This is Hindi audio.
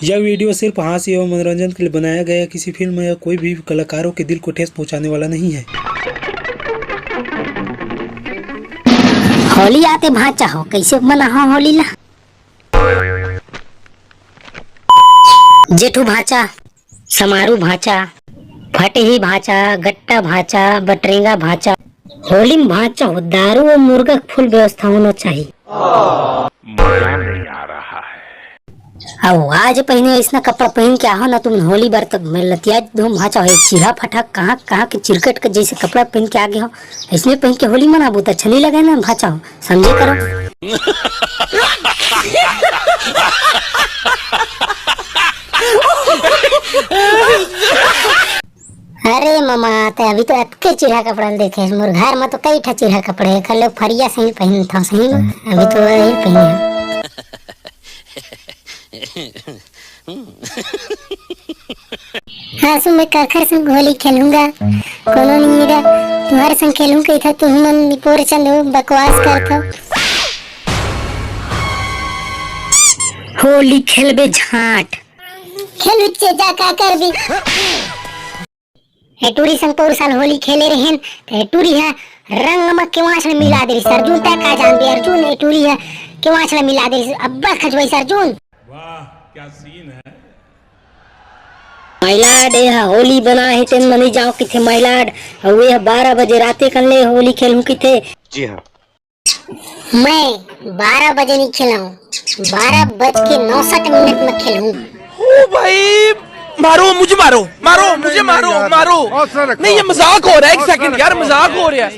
यह वीडियो सिर्फ हास्य एवं मनोरंजन के लिए बनाया गया, किसी फिल्म या कोई भी कलाकारों के दिल को ठेस पहुंचाने वाला नहीं है। होली आते भाचा हो, कैसे मना हो होली ला? जेठू भाचा, समारू भाचा, फटेही भाचा, गट्टा भाचा, बटरेंगा भाचा। होली में भाचा हो, दारू और मुर्गा फुल व्यवस्था होना चाहिए। मजा नहीं आ रहा है। अब आज पहने ऐसा कपड़ा पहन के आओ ना तुम होली बार तक मैं लतिया धूम भाचा हो, चिरा फटा कहाँ कहाँ के चिरकट के जैसे कपड़ा पहन के आगे हो, इसमें पहन के होली मनाबू तो अच्छा नहीं लगे ना भाचा हो, समझे करो। अरे मामा तो अभी तो अतके चिरा कपड़ा देखे मोर घर में तो कई ठा चिरा कपड़े है, कल फरिया सही पहन था सही में, अभी तो यही पहने। हाँ सुन मैं काखर संग होली खेलूंगा, कोनो नहीं रा तुम्हारे संग खेलूंगा इधर तुम मन निपोर चलो बकवास करता। होली खेलबे झाट खेल उच्चे जा का कर भी हेटूरी संग पोर साल होली खेले रहेन तो हेटूरी है रंग में केवाच में मिला दे अर्जुन तक का जान दे अर्जुन हेटूरी है केवाच में मिला दे अब्बा खजवई अर्जुन। वाह क्या सीन है। महिला डे होली बना है तेन मनी जाओ किथे महिला वे 12 बजे राते कल ले होली खेलूं किथे। जी हाँ मैं 12 बजे नहीं खेलाऊं, 12:59 में खेलूं। ओ भाई मारो मुझे, मारो मारो मुझे, मारो मारो। नहीं ये मजाक हो रहा है, एक सेकंड यार मजाक हो रहा है।